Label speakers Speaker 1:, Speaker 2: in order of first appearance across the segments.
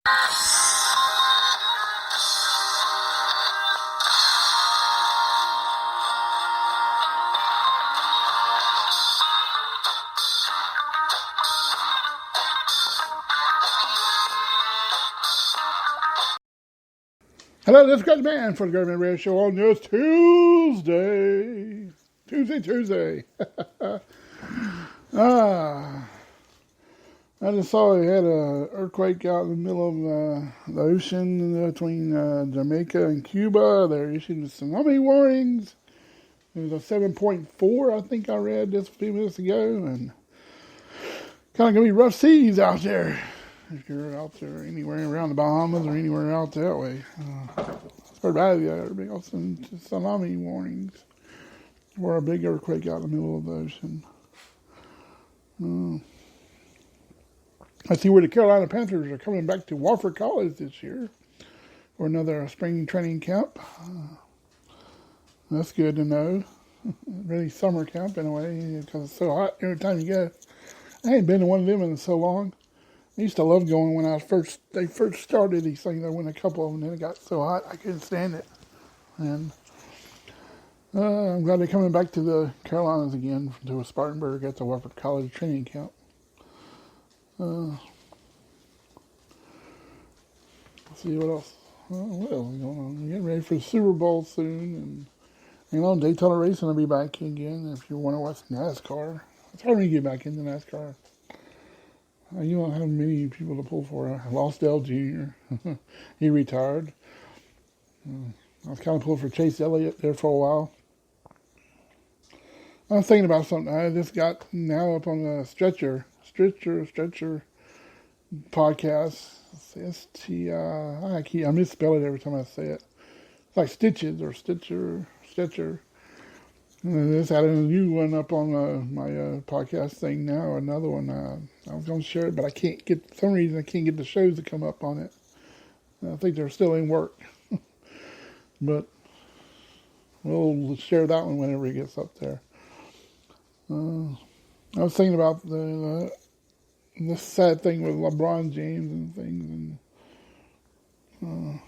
Speaker 1: Hello, this is Greg Man for the Greg Man Radio Show on this Tuesday. ah, I just saw we had an earthquake out in the middle of the ocean between Jamaica and Cuba. They're issuing tsunami warnings. It was a 7.4, I think I read this a few minutes ago, and kind of going to be rough seas out there. If you're out there anywhere around the Bahamas or anywhere out that way. It's pretty bad. Everybody else in tsunami warnings for a big earthquake out in the middle of the ocean. I see where the Carolina Panthers are coming back to Wofford College this year for another spring training camp. That's good to know. Really summer camp in a way because it's so hot every time you go. I ain't been to one of them in so long. I used to love going when they first started these things. I went a couple of them, and then it got so hot I couldn't stand it. And I'm glad they're coming back to the Carolinas again, to Spartanburg at the Wofford College training camp. Let's see what else. What else is going on? We're getting ready for the Super Bowl soon, and Daytona racing will be back again. If you want to watch NASCAR, it's hard to get back into NASCAR. You don't have many people to pull for. I lost Dale Jr. He retired. I was kind of pulling for Chase Elliott there for a while. I was thinking about something. I just got now up on the Stretcher podcast. I misspell it every time I say it. It's like Stitches or Stitcher. And I just added a new one up on my podcast thing now. Another one. I was going to share it, but I can't get, for some reason, I can't get the shows to come up on it. I think they're still in work. But we'll share that one whenever it gets up there. I was thinking about this sad thing with LeBron James and things. And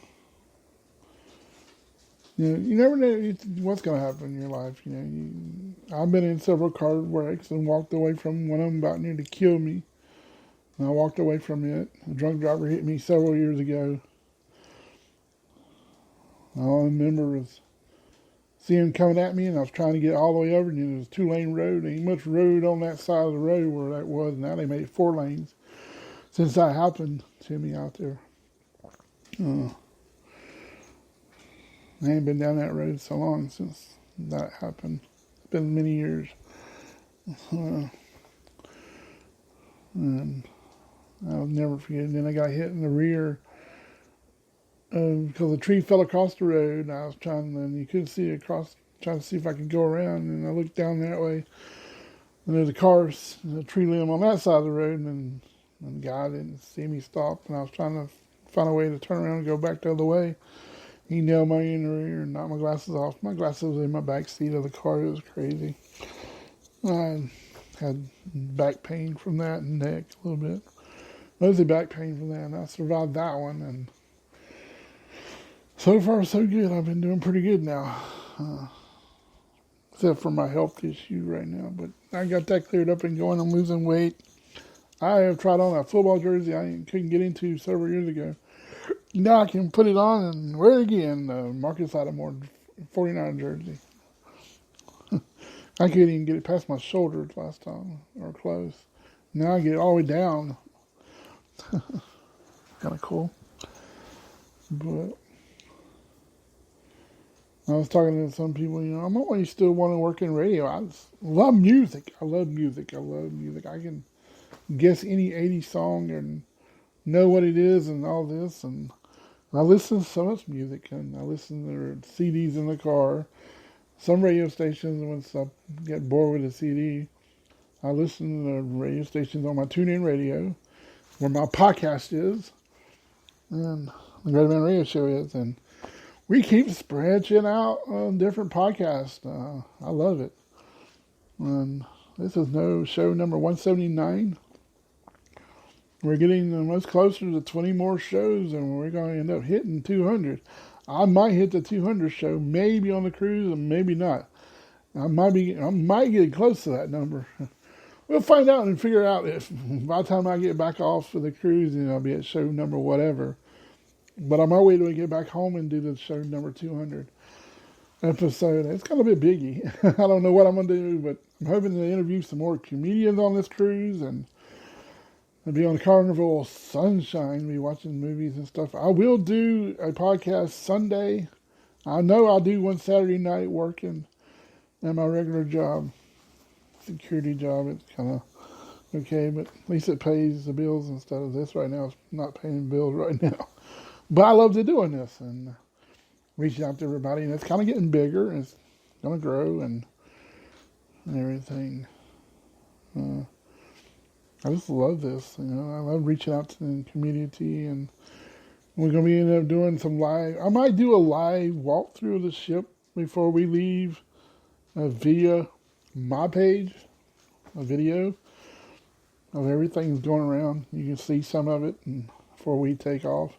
Speaker 1: you never know what's going to happen in your life. I've been in several car wrecks and walked away from one of them about near to kill me. And I walked away from it. A drunk driver hit me several years ago. All I remember was seeing him coming at me, and I was trying to get all the way over, and it was a 2-lane road. And he much rode on that side of the road where that was. Now they made it 4 lanes since that happened to me out there. I ain't been down that road so long since that happened. It's been many years. And I'll never forget. And then I got hit in the rear because a tree fell across the road. And I was and you couldn't see it across, trying to see if I could go around. And I looked down that way. And there's a tree limb on that side of the road. And the guy didn't see me stop. And I was trying to find a way to turn around and go back the other way. He nailed my in the rear and knocked my glasses off. My glasses were in my back seat of the car. It was crazy. I had back pain from that and neck a little bit. Mostly back pain from that, and I survived that one. And so far, so good. I've been doing pretty good now. Except for my health issue right now. But I got that cleared up and going. I'm losing weight. I have tried on a football jersey I couldn't get into several years ago. Now I can put it on and wear it again. Marcus Lattimore 49 jersey. I couldn't even get it past my shoulders last time, or close. Now I get it all the way down. Kind of cool. But I was talking to some people, I'm always still want to work in radio. I love music. I can guess any 80s song and know what it is and all this. And I listen to so much music, and I listen to CDs in the car. Some radio stations, once I get bored with a CD, I listen to the radio stations on my TuneIn radio, where my podcast is, and the Greg Man Radio Show is. And we keep spreading out on different podcasts. I love it. And this is show number 179. We're getting much closer to 20 more shows, and we're going to end up hitting 200. I might hit the 200 show, maybe on the cruise, and maybe not. I might get close to that number. We'll find out and figure out if by the time I get back off for the cruise, I'll be at show number whatever. But I might wait till we get back home and do the show number 200 episode. It's going to be a biggie. I don't know what I'm going to do, but I'm hoping to interview some more comedians on this cruise and be on Carnival Sunshine, be watching movies and stuff. I will do a podcast Sunday. I know I'll do one Saturday night working at my regular job, security job. It's kind of okay, but at least it pays the bills instead of this right now. It's not paying bills right now. But I love doing this and reaching out to everybody, and it's kind of getting bigger, and it's going to grow and everything. I just love this, I love reaching out to the community, and we're going to be ending up doing some live. I might do a live walkthrough of the ship before we leave via my page, a video of everything that's going around. You can see some of it before we take off.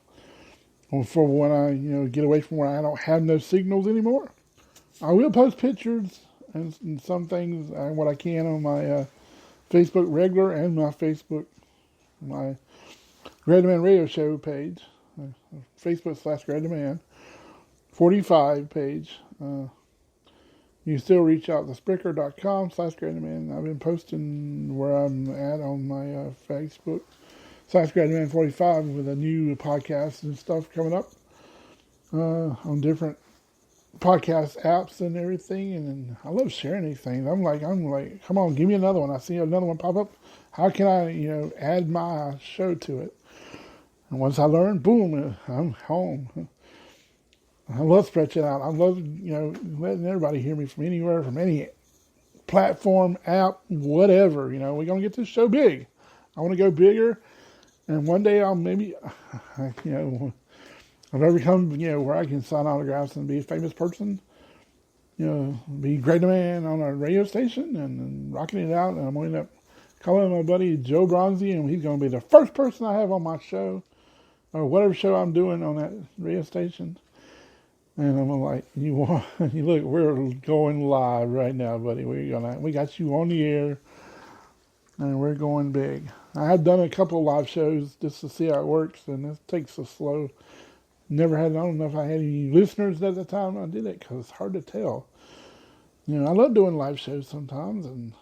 Speaker 1: Or for when I, get away from where I don't have no signals anymore. I will post pictures and some things, what I can on my Facebook regular and my Greg Demand Radio Show page, Facebook/Greg Demand 45 page. You can still reach out to Spreaker.com/Greg Demand. I've been posting where I'm at on my Facebook /Greg Demand 45 with a new podcast and stuff coming up on different podcast apps and everything, and I love sharing these things. I'm like, come on, give me another one. I see another one pop up. How can I, add my show to it? And once I learn, boom, I'm home. I love stretching out. I love, letting everybody hear me from anywhere, from any platform, app, whatever. We're gonna get this show big. I want to go bigger, and one day I'll maybe, I've ever come, where I can sign autographs and be a famous person, be Greg Demand on a radio station and rocking it out. And I'm going to end up calling my buddy Joe Bronzy, and he's going to be the first person I have on my show or whatever show I'm doing on that radio station. And I'm like, look, we're going live right now, buddy. We got you on the air, and we're going big. I have done a couple live shows just to see how it works, and it takes a slow. I don't know if I had any listeners at the time I did it, because it's hard to tell. I love doing live shows sometimes, and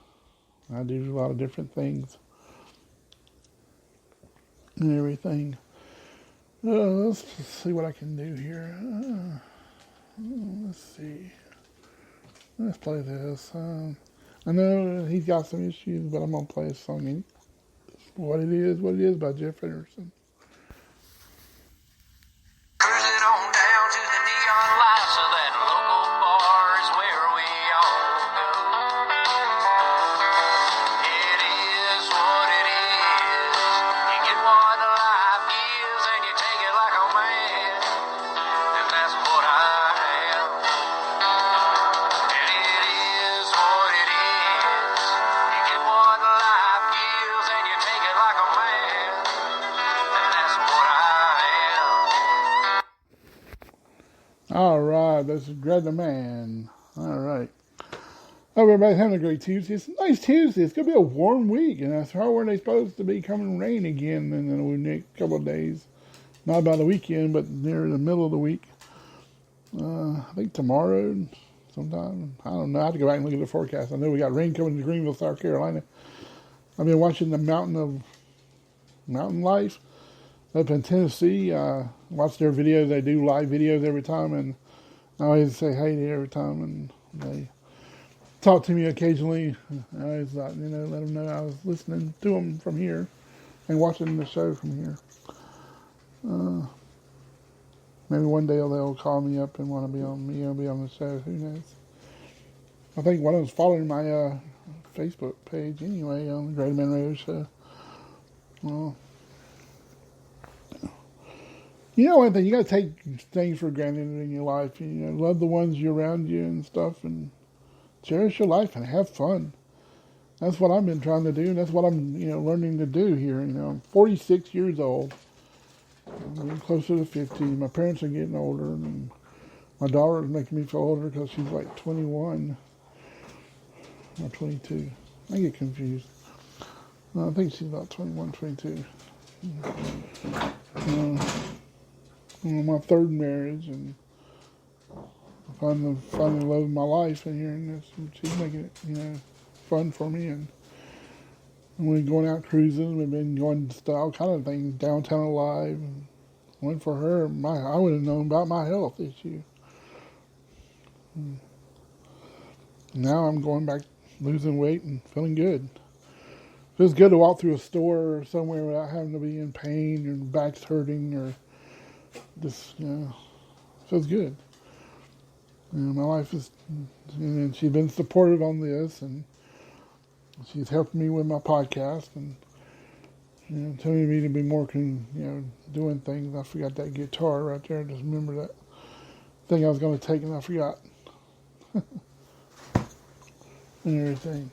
Speaker 1: I do a lot of different things and everything. Let's see what I can do here. Let's see. Let's play this. I know he's got some issues, but I'm going to play a song. What it is by Jeff Henderson. All right, this is Greg Demand. All right. Hope everybody's having a great Tuesday. It's a nice Tuesday. It's going to be a warm week, and that's how we're supposed to be coming rain again in the next couple of days. Not about the weekend, but near the middle of the week. I think tomorrow sometime. I don't know. I have to go back and look at the forecast. I know we got rain coming to Greenville, South Carolina. I've been watching the Mountain Life up in Tennessee. Watch their videos. They do live videos every time, and I always say hey to every time, and they talk to me occasionally. I always let them know I was listening to them from here and watching the show from here. Maybe one day they'll call me up and want to be on the show. Who knows? I think one of them's following my Facebook page anyway on the Greg Demand Radio Show. Well, one thing, you got to take things for granted in your life. Love the ones around you and stuff, and cherish your life and have fun. that's what I've been trying to do, and that's what I'm, learning to do here. I'm 46 years old. I'm getting closer to 50. My parents are getting older, and my daughter is making me feel older because she's like 21 or 22. I get confused. No, I think she's about 21, 22. My third marriage, and finding the love of my life in here, and she's making it, fun for me. And we're going out cruising. We've been going to all kind of things, downtown alive. And went for her. I would have known about my health issue. Now I'm going back, losing weight and feeling good. Feels good to walk through a store or somewhere without having to be in pain or back's hurting or just, feels good. My wife is, and she's been supportive on this, and she's helped me with my podcast and, telling me to be more, doing things. I forgot that guitar right there. I just remember that thing I was going to take and I forgot. And everything.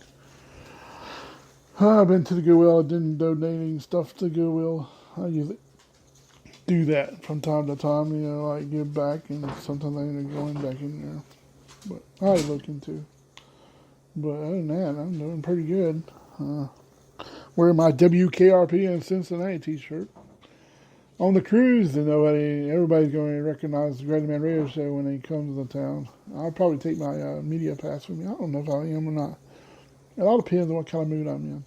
Speaker 1: I've been to the Goodwill. I've been donating stuff to Goodwill. I usually do that from time to time, like give back, and sometimes I end up going back in there. But I look into. But other than that, I'm doing pretty good. Wearing my WKRP in Cincinnati t-shirt. On the cruise, everybody's going to recognize the Great Man Radio Show when he comes to town. I'll probably take my media pass with me. I don't know if I am or not. It all depends on what kind of mood I'm in.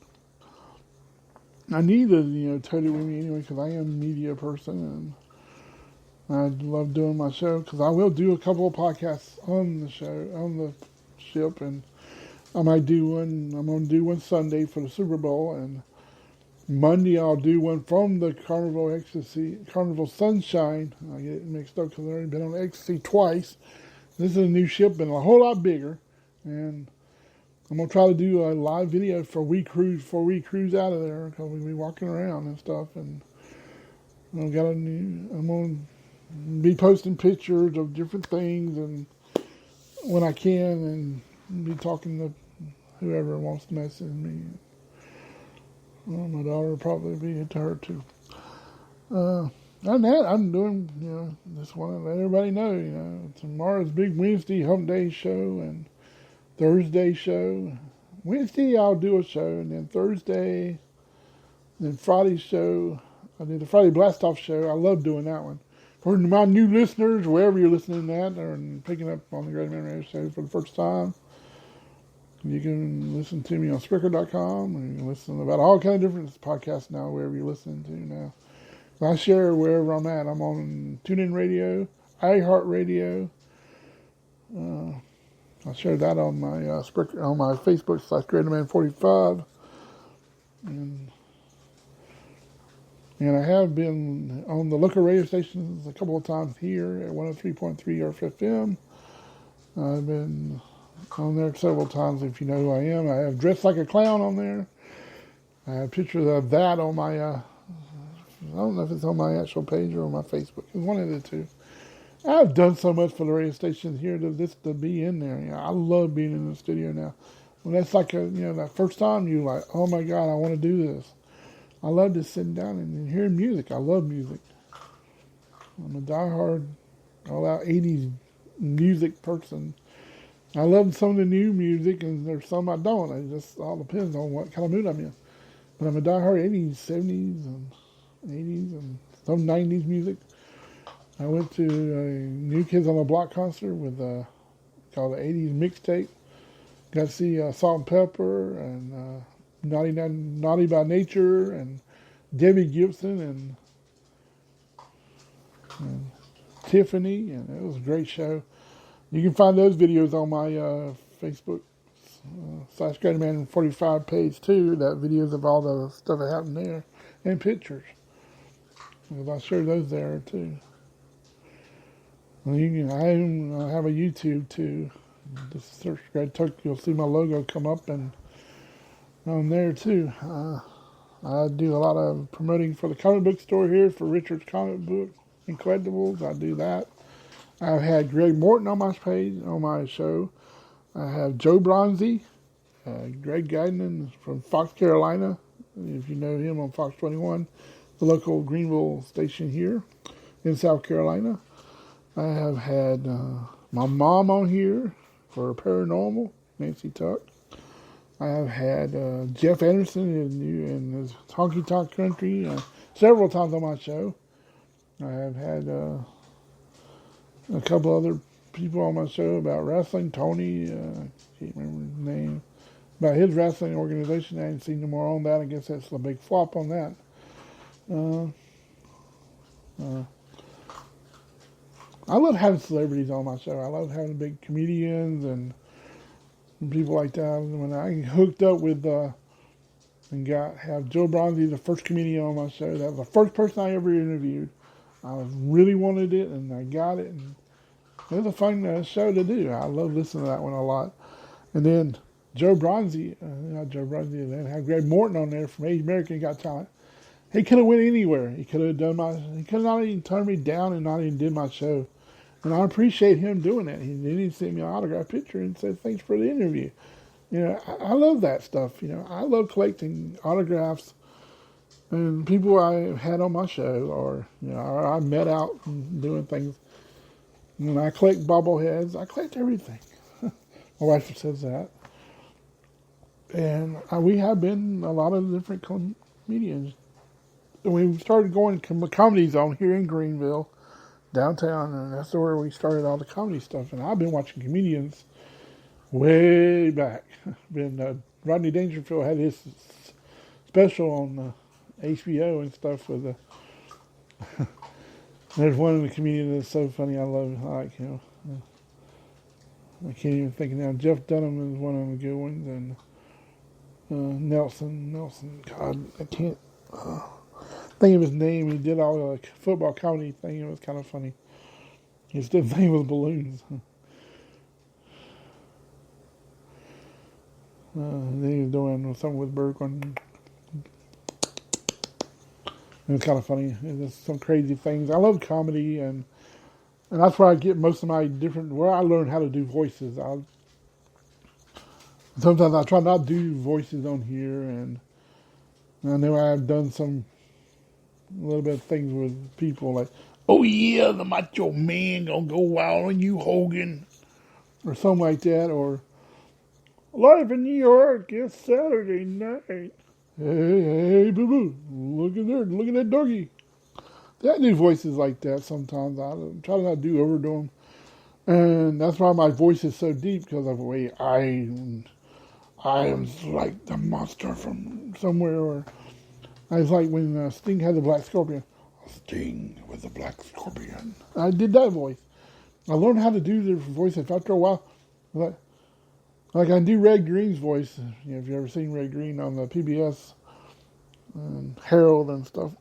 Speaker 1: I need to, take it with me anyway, because I am a media person, and I love doing my show, because I will do a couple of podcasts on the show, on the ship, and I'm going to do one Sunday for the Super Bowl, and Monday I'll do one from the Carnival Sunshine. I get it mixed up because I've already been on Ecstasy twice. This is a new ship and a whole lot bigger, and I'm going to try to do a live video before we cruise out of there, because we'll be walking around and stuff. And I'm going to be posting pictures of different things and when I can, and be talking to whoever wants to message me. Well, my daughter will probably be into her too. Other than that, I'm doing, just want to let everybody know, tomorrow's big Wednesday Hump Day show and Thursday show. Wednesday I'll do a show, and then Thursday, then Friday show. I did the Friday Blast Off show. I love doing that one. For my new listeners, wherever you're listening to that, or picking up on the Great Man Radio Show for the first time, you can listen to me on Spreaker.com, and you can listen about all kinds of different podcasts now, wherever you're listening to now. I share wherever I'm at. I'm on TuneIn Radio, iHeartRadio. I share that on my on my Facebook / GreaterMan45, and I have been on the local radio stations a couple of times here at 103.3 RFM. I've been on there several times. If you know who I am, I have Dressed Like a Clown on there. I have pictures of that on my. I don't know if it's on my actual page or on my Facebook. It's one of the two. I've done so much for the radio stations here to be in there. I love being in the studio now. When that's like that first time you're like, oh my God, I want to do this. I love just sitting down and hearing music. I love music. I'm a diehard, all-out 80s music person. I love some of the new music, and there's some I don't. It just all depends on what kind of mood I'm in. But I'm a diehard 80s, 70s, and 80s, and some 90s music. I went to a New Kids on the Block concert with called the 80s Mixtape. Got to see Salt and Pepper and Naughty by Nature and Debbie Gibson and Tiffany, and it was a great show. You can find those videos on my Facebook / GreaterMan45 page too. That videos of all the stuff that happened there and pictures. Because I share those there too. Well, I have a YouTube too. Just search Greg Tuck, you'll see my logo come up and on there too. I do a lot of promoting for the comic book store here for Richard's Comic Book and Collectibles. I do that. I've had Greg Morton on my page, on my show. I have Joe Bronzy Greg Gagnon from Fox, Carolina. If you know him on Fox 21, the local Greenville station here in South Carolina. I have had my mom on here for Paranormal, Nancy Tuck. I have had Jeff Anderson in his Honky Tonk Country several times on my show. I have had a couple other people on my show about wrestling. Tony, I can't remember his name, about his wrestling organization. I haven't seen no more on that. I guess that's the big flop on that. I love having celebrities on my show. I love having big comedians and people like that. When I hooked up with and have Joe Bronzi, the first comedian on my show, that was the first person I ever interviewed. I really wanted it, and I got it. And it was a fun show to do. I love listening to that one a lot. And then Joe Bronzi, not Joe Bronzi, then had Greg Morton on there from Age American Got Talent. He could have went anywhere. He could have he could have not even turned me down and not even did my show. And I appreciate him doing that. Then he sent me an autograph picture and said, "Thanks for the interview." You know, I love that stuff. You know, I love collecting autographs and people I had on my show, or I met out and doing things. When I collect bobbleheads, I collect everything. My wife says that. And we have been a lot of different comedians. We started going to Comedy Zone here in Greenville, downtown, and that's where we started all the comedy stuff. And I've been watching comedians way back. Rodney Dangerfield had his special on HBO and stuff with the. There's one of the comedians that's so funny. I like him. I can't even think now. Jeff Dunham is one of the good ones, and Nelson. God, I can't think of his name. He did all the football comedy thing. It was kind of funny. His thing with balloons. Then he was doing something with Bergman. It was kind of funny. There's some crazy things. I love comedy, and that's where I get most of my where I learn how to do voices. Sometimes I try not to do voices on here, and I know I've done a little bit of things with people like, "Oh yeah, the Macho Man gonna go wild on you, Hogan," or something like that, or "Live in New York, it's Saturday night. Hey, boo-boo, look at that doggy." I do voices like that sometimes. I try to not overdo them. And that's why my voice is so deep, because of the way I am like the monster from somewhere. Or I was like when Sting had the Black Scorpion. Sting with the Black Scorpion. I did that voice. I learned how to do the voice after a while. Like I do Red Green's voice. If you've ever seen Red Green on the PBS and Harold and stuff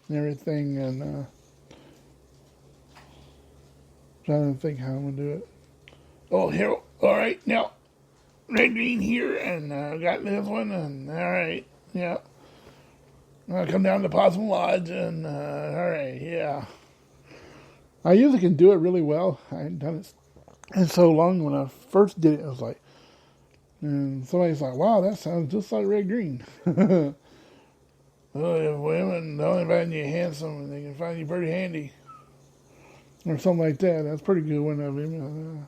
Speaker 1: and everything, and trying to think how I'm gonna do it. Oh, Harold! All right, now Red Green here, and got this one, and all right, yeah. I'll come down to Possum Lodge, and all right, yeah. I usually can do it really well. I hadn't done it in so long. When I first did it, I was like, and somebody's like, "Wow, that sounds just like Red Green." Well, if women don't find you handsome, and they can find you pretty handy, or something like that. That's a pretty good one of him.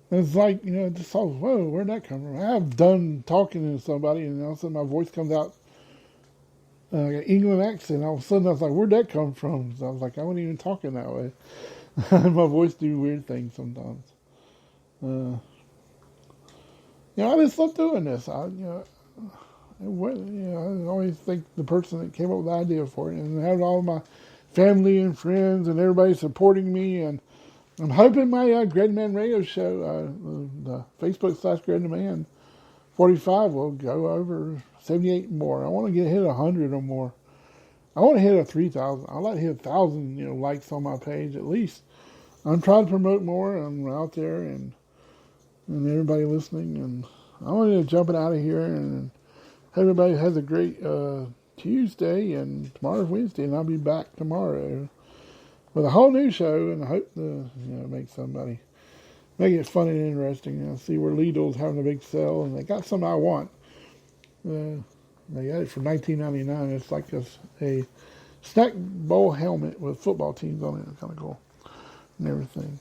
Speaker 1: It's like, just all, whoa, where'd that come from? I've done talking to somebody, and all of a sudden my voice comes out like an England accent. All of a sudden I was like, where'd that come from? So I was like, I wasn't even talking that way. My voice do weird things sometimes. I just love doing this. I always think the person that came up with the idea for it, and having all my family and friends and everybody supporting me, and I'm hoping my Gred Man Radio show, the Facebook / Gred Man 45 will go over 78 more. I want to hit 100 or more. I want to hit 3,000. I'd like to hit 1,000, likes on my page at least. I'm trying to promote more. I'm out there and everybody listening, and I want to jumping out of here and everybody has a great Tuesday, and tomorrow's Wednesday, and I'll be back tomorrow with a whole new show, and I hope to make somebody Make it fun and interesting. See where Lidl's having a big sale, and they got something I want. They got it for $19.99. It's like a snack bowl helmet with football teams on it. It's kind of cool and everything.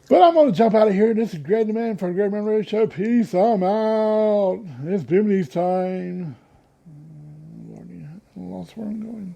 Speaker 1: But I'm going to jump out of here. This is Greg the Man from the Greg Man Radio Show. Peace. I'm out. It's Bimini's time. Lordy, I lost where I'm going.